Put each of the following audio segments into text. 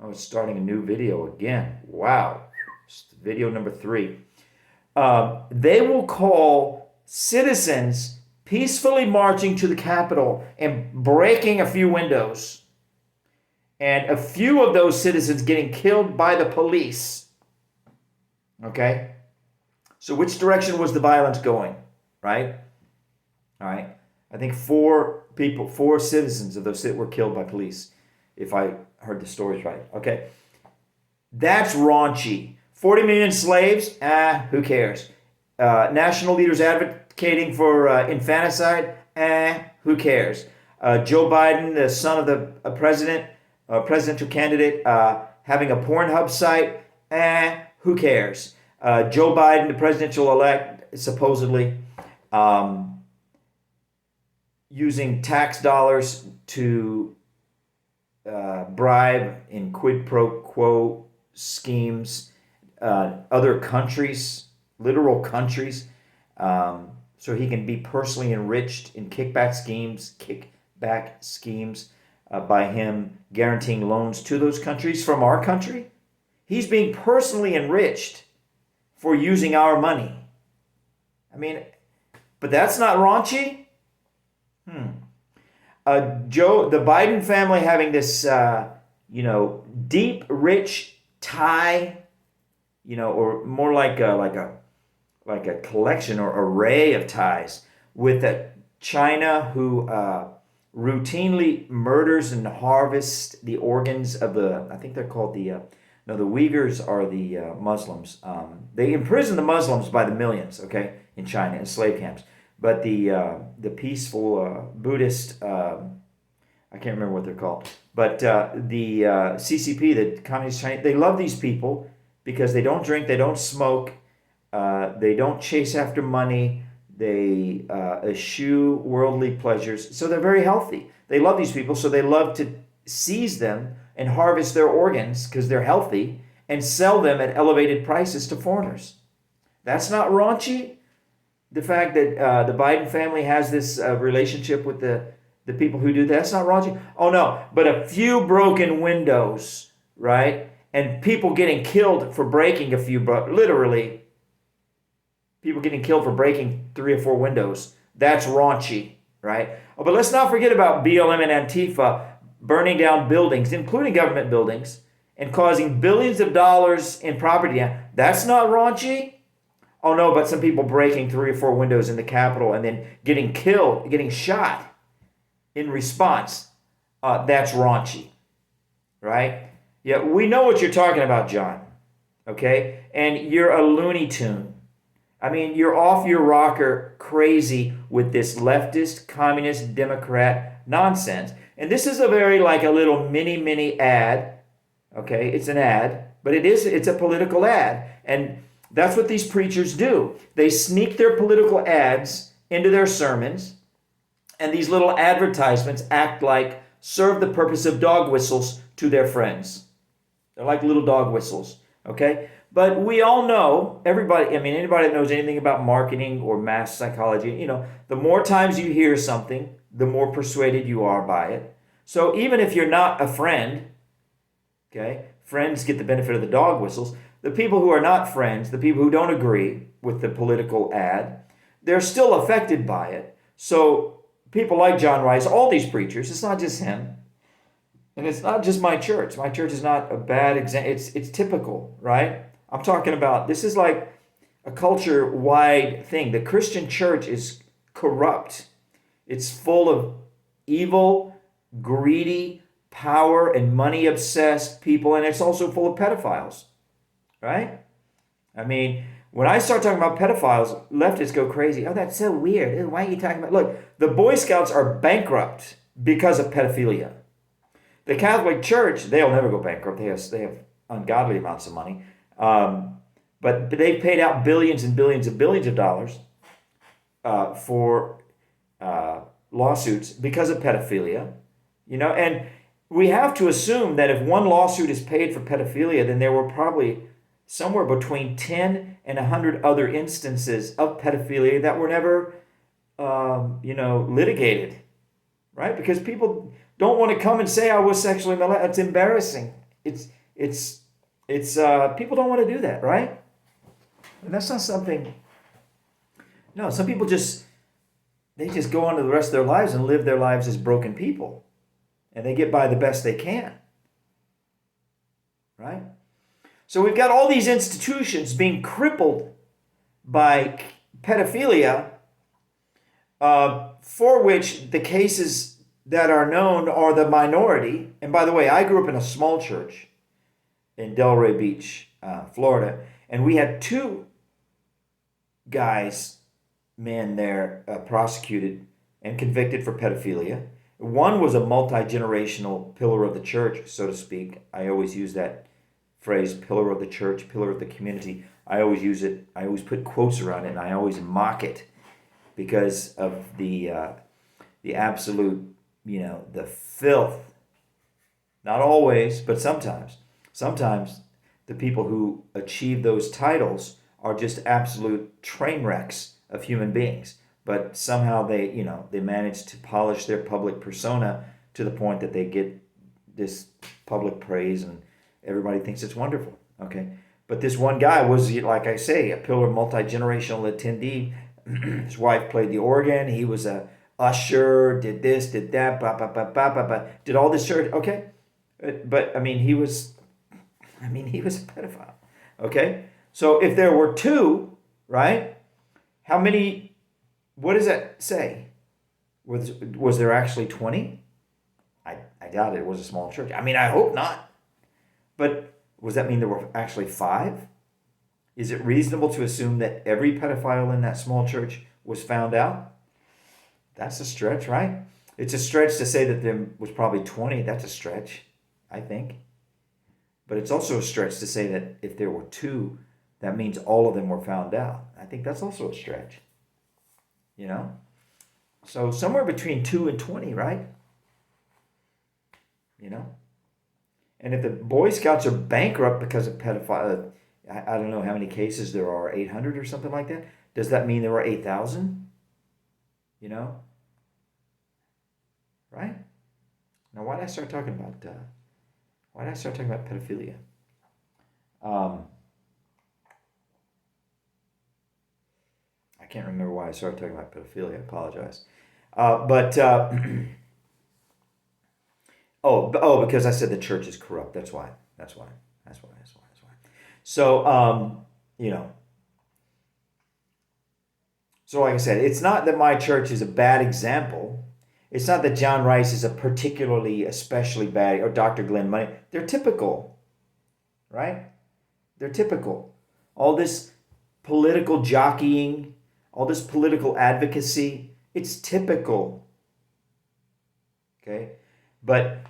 Oh, it's starting a new video again. Wow. It's video number 3. They will call citizens peacefully marching to the Capitol and breaking a few windows, and a few of those citizens getting killed by the police. Okay? So which direction was the violence going? Right? All right. I think 4 citizens of those were killed by police, if I heard the stories right. Okay. That's raunchy. 40 million slaves? Who cares? National leaders advocating for infanticide? Who cares? Joe Biden, the son of the presidential candidate, having a Pornhub site? Who cares? Joe Biden, the presidential elect, supposedly using tax dollars to bribe in quid pro quo schemes other countries, literal countries, so he can be personally enriched in kickback schemes by him guaranteeing loans to those countries from our country. He's being personally enriched for using our money. I mean, but that's not raunchy? The Biden family having this, deep, rich tie, or more like a collection or array of ties with China, who routinely murders and harvests the organs of I think they're called the Uyghurs are the Muslims. They imprison the Muslims by the millions, okay, in China, in slave camps. But the peaceful Buddhist, I can't remember what they're called, but the CCP, the Communist Chinese, they love these people because they don't drink, they don't smoke, they don't chase after money, they eschew worldly pleasures, so they're very healthy. They love these people, so they love to seize them and harvest their organs because they're healthy and sell them at elevated prices to foreigners. That's not raunchy. The fact that the Biden family has this relationship with the people who do that, that's not raunchy. Oh no, but a few broken windows, right? And people getting killed for breaking a few, literally, people getting killed for breaking 3 or 4 windows. That's raunchy, right? Oh, but let's not forget about BLM and Antifa burning down buildings, including government buildings, and causing billions of dollars in property. That's not raunchy. Oh no, but some people breaking 3 or 4 windows in the Capitol and then getting killed, getting shot in response. That's raunchy, right? Yeah, we know what you're talking about, John. Okay? And you're a Looney Tune. I mean, you're off your rocker crazy with this leftist, communist, Democrat nonsense. And this is a little mini ad. Okay? It's an ad, but it's a political ad. And that's what these preachers do. They sneak their political ads into their sermons, and these little advertisements act like serve the purpose of dog whistles to their friends. They're like little dog whistles, okay? But we all know, anybody that knows anything about marketing or mass psychology, the more times you hear something, the more persuaded you are by it. So even if you're not a friend, okay, friends get the benefit of the dog whistles. The people who are not friends, the people who don't agree with the political ad, they're still affected by it. So people like John Rice, all these preachers, it's not just him, and it's not just my church. My church is not a bad example. It's typical, right? I'm talking about, this is like a culture-wide thing. The Christian church is corrupt. It's full of evil, greedy, power, and money-obsessed people, and it's also full of pedophiles. Right? I mean, when I start talking about pedophiles, leftists go crazy. Oh, that's so weird. Why are you talking about? Look, the Boy Scouts are bankrupt because of pedophilia. The Catholic Church, they'll never go bankrupt. They have ungodly amounts of money. But they've paid out billions and billions and billions of dollars for lawsuits because of pedophilia. And we have to assume that if one lawsuit is paid for pedophilia, then there were probably somewhere between 10 and 100 other instances of pedophilia that were never, litigated, right? Because people don't want to come and say I was sexually molested. It's embarrassing. it's people don't want to do that, right? And that's not something. No, some people they just go on to the rest of their lives and live their lives as broken people, and they get by the best they can, right? So we've got all these institutions being crippled by pedophilia, for which the cases that are known are the minority. And by the way, I grew up in a small church in Delray Beach, Florida, and we had two men there prosecuted and convicted for pedophilia. One was a multi-generational pillar of the church, so to speak. I always use that phrase, pillar of the church, pillar of the community. I always use it. I always put quotes around it, and I always mock it because of the absolute, the filth. Not always, but sometimes. Sometimes the people who achieve those titles are just absolute train wrecks of human beings. But somehow they manage to polish their public persona to the point that they get this public praise and everybody thinks it's wonderful. Okay. But this one guy was, like I say, a pillar multi-generational attendee. His wife played the organ. He was a usher, did this, did that, did all this church. Okay. But he was a pedophile. Okay. So if there were two, right? How many, what does that say? Was there actually 20? I doubt it was a small church. I hope not. But does that mean there were actually 5? Is it reasonable to assume that every pedophile in that small church was found out? That's a stretch, right? It's a stretch to say that there was probably 20. That's a stretch, I think. But it's also a stretch to say that if there were 2, that means all of them were found out. I think that's also a stretch. So somewhere between 2 and 20, right? And if the Boy Scouts are bankrupt because of pedophilia, I don't know how many cases there are, 800 or something like that. Does that mean there were 8,000? Right? Now, why did I start talking about pedophilia? I can't remember why I started talking about pedophilia. I apologize. Because I said the church is corrupt. That's why. So, so like I said, it's not that my church is a bad example. It's not that John Rice is especially bad, or Dr. Glenn Money. They're typical, right? They're typical. All this political jockeying, all this political advocacy, it's typical. Okay? But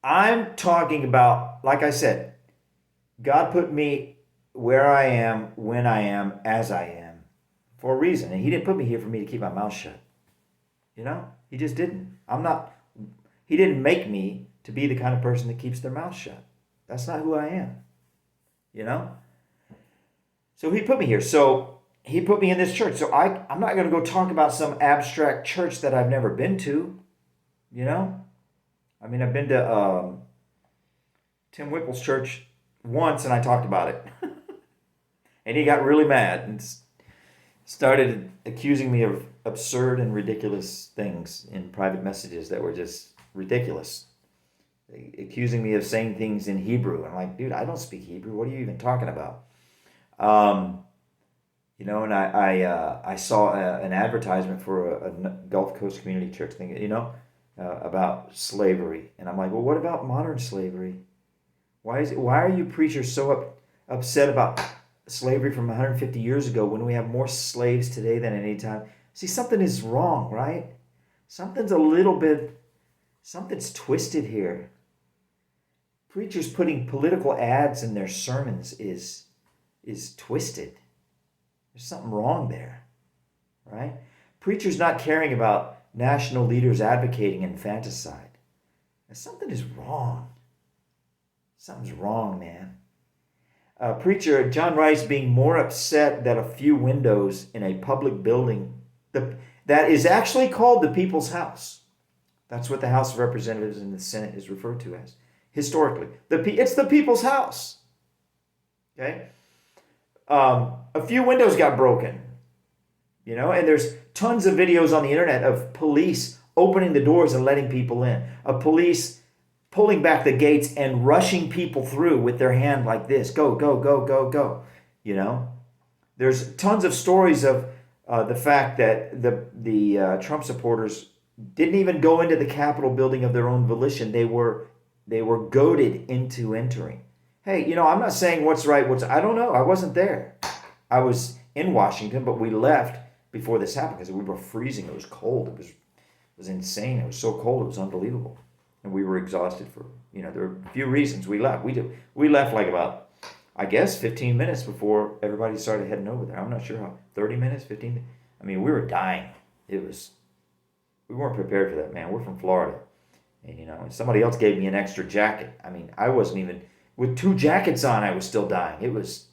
I'm talking about, like I said, God put me where I am, when I am, as I am, for a reason. And He didn't put me here for me to keep my mouth shut. He just didn't. He didn't make me to be the kind of person that keeps their mouth shut. That's not who I am. So He put me here. So He put me in this church. So I'm not going to go talk about some abstract church that I've never been to. I've been to Tim Whipple's church once, and I talked about it. And he got really mad and started accusing me of absurd and ridiculous things in private messages that were just ridiculous. Accusing me of saying things in Hebrew. I'm like, dude, I don't speak Hebrew. What are you even talking about? And I saw an advertisement for a Gulf Coast Community Church thing, about slavery. And I'm like, well, what about modern slavery? Why are you preachers so upset about slavery from 150 years ago when we have more slaves today than at any time? See, something is wrong, right? Something's twisted here. Preachers putting political ads in their sermons is twisted. There's something wrong there, right? Preachers not caring about national leaders advocating infanticide. Something is wrong. Something's wrong, man. Preacher John Rice being more upset that a few windows in a public building that is actually called the People's House. That's what the House of Representatives and the Senate is referred to as. historically. It's the people's house. Okay? A few windows got broken, and there's tons of videos on the internet of police opening the doors and letting people in, of police pulling back the gates and rushing people through with their hand like this. Go, go, go, go, go. There's tons of stories of the fact that the Trump supporters didn't even go into the Capitol building of their own volition. They were goaded into entering. Hey, I'm not saying what's right, I don't know. I wasn't there. I was in Washington, but we left before this happened because we were freezing. It was cold. It was insane. It was so cold. It was unbelievable. And we were exhausted for, there were a few reasons we left. We left like about, I guess, 15 minutes before everybody started heading over there. I'm not sure how, 30 minutes, 15. I mean, we were dying. We weren't prepared for that, man. We're from Florida. And, and somebody else gave me an extra jacket. I mean, I wasn't even, with 2 jackets on, I was still dying. It was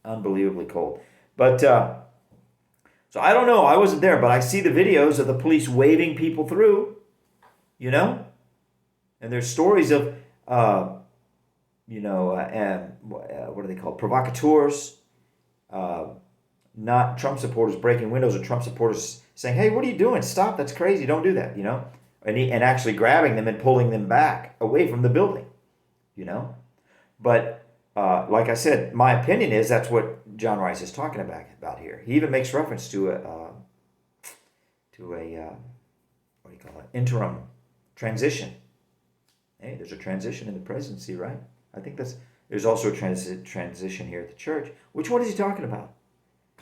unbelievably cold. But, so I don't know. I wasn't there, but I see the videos of the police waving people through, and there's stories of, what are they called? Provocateurs, not Trump supporters breaking windows, or Trump supporters saying, "Hey, what are you doing? Stop! That's crazy! Don't do that!" And actually grabbing them and pulling them back away from the building, But like I said, my opinion is that's what John Rice is talking about here. He even makes reference to a what do you call it? Interim transition. Hey, there's a transition in the presidency, right? I think there's also a transition here at the church. Which one is he talking about?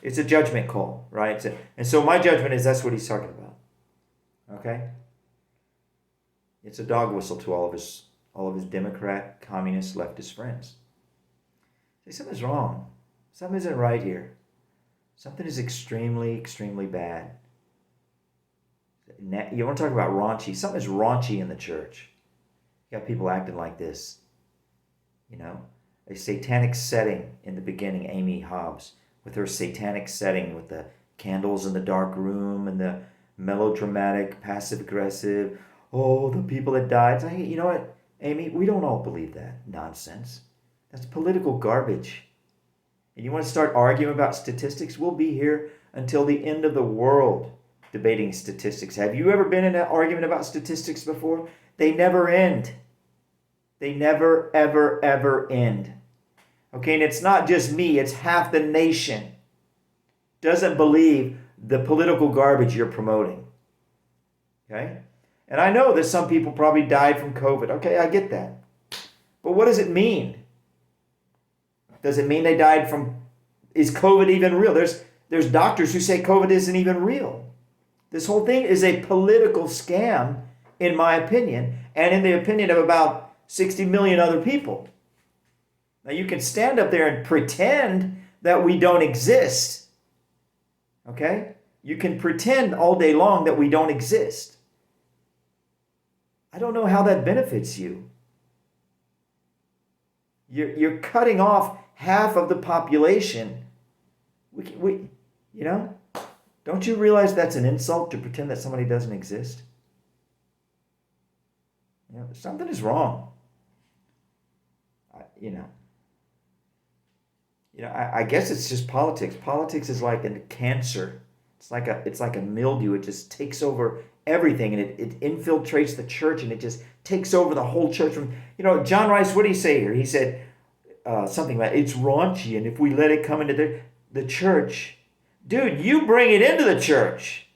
It's a judgment call, right? And so my judgment is that's what he's talking about. Okay? It's a dog whistle to all of his Democrat, communist, leftist friends. Say something's wrong. Something isn't right here. Something is extremely, extremely bad. You want to talk about raunchy? Something is raunchy in the church. You got people acting like this. A satanic setting in the beginning, Amy Hobbs, with her satanic setting with the candles in the dark room and the melodramatic, passive-aggressive, the people that died. Hey, you know what, Amy? We don't all believe that nonsense. That's political garbage. And you want to start arguing about statistics? We'll be here until the end of the world debating statistics. Have you ever been in an argument about statistics before? They never end. They never, ever, ever end. Okay, and it's not just me, it's half the nation doesn't believe the political garbage you're promoting. Okay? And I know that some people probably died from COVID. Okay, I get that. But what does it mean? Does it mean they died from, is COVID even real? There's doctors who say COVID isn't even real. This whole thing is a political scam, in my opinion, and in the opinion of about 60 million other people. Now you can stand up there and pretend that we don't exist. Okay? You can pretend all day long that we don't exist. I don't know how that benefits you. You're cutting off half of the population. Don't you realize that's an insult to pretend that somebody doesn't exist? Something is wrong. I guess it's just politics. Politics is like a cancer. It's like a mildew. It just takes over everything, and it infiltrates the church, and it just takes over the whole church. John Rice, what did he say here? He said something about it's raunchy, and if we let it come into the church, dude, you bring it into the church.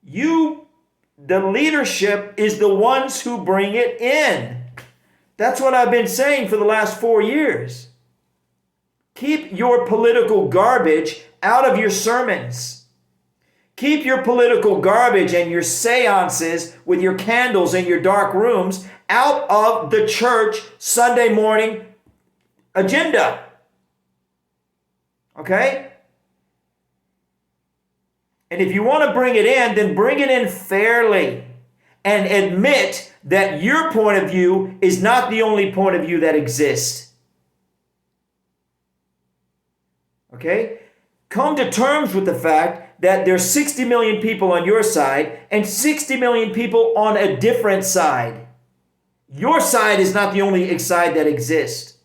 The leadership is the ones who bring it in. That's what I've been saying for the last 4 years. Keep your political garbage out of your sermons. Keep your political garbage and your seances with your candles in your dark rooms out of the church Sunday morning agenda. Okay? And if you want to bring it in, then bring it in fairly and admit that your point of view is not the only point of view that exists. Okay? Come to terms with the fact that there's 60 million people on your side and 60 million people on a different side. Your side is not the only side that exists.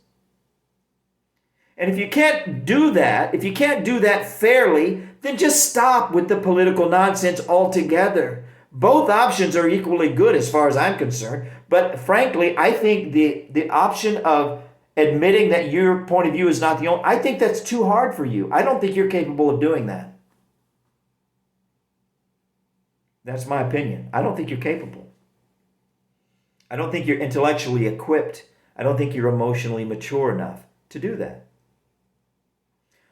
And if you can't do that, if you can't do that fairly, then just stop with the political nonsense altogether. Both options are equally good as far as I'm concerned. But frankly, I think the option of admitting that your point of view is not the only, I think that's too hard for you. I don't think you're capable of doing that. That's my opinion. I don't think you're capable. I don't think you're intellectually equipped. I don't think you're emotionally mature enough to do that.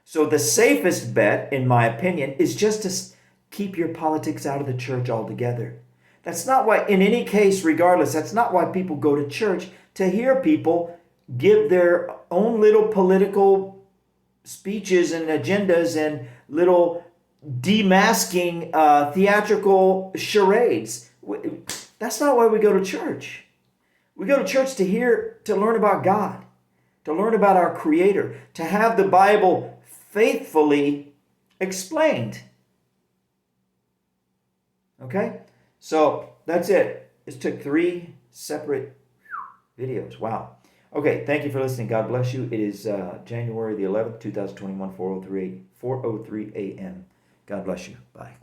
So the safest bet, in my opinion, is just to keep your politics out of the church altogether. That's not why, in any case, regardless, that's not why people go to church, to hear people give their own little political speeches and agendas and little demasking theatrical charades. That's not why we go to church. We go to church to learn about God, to learn about our Creator, to have the Bible faithfully explained. Okay? So that's it. This took 3 separate videos. Wow. Okay, thank you for listening. God bless you. It is January the 11th, 2021, 4:03 a.m. God bless you. Bye.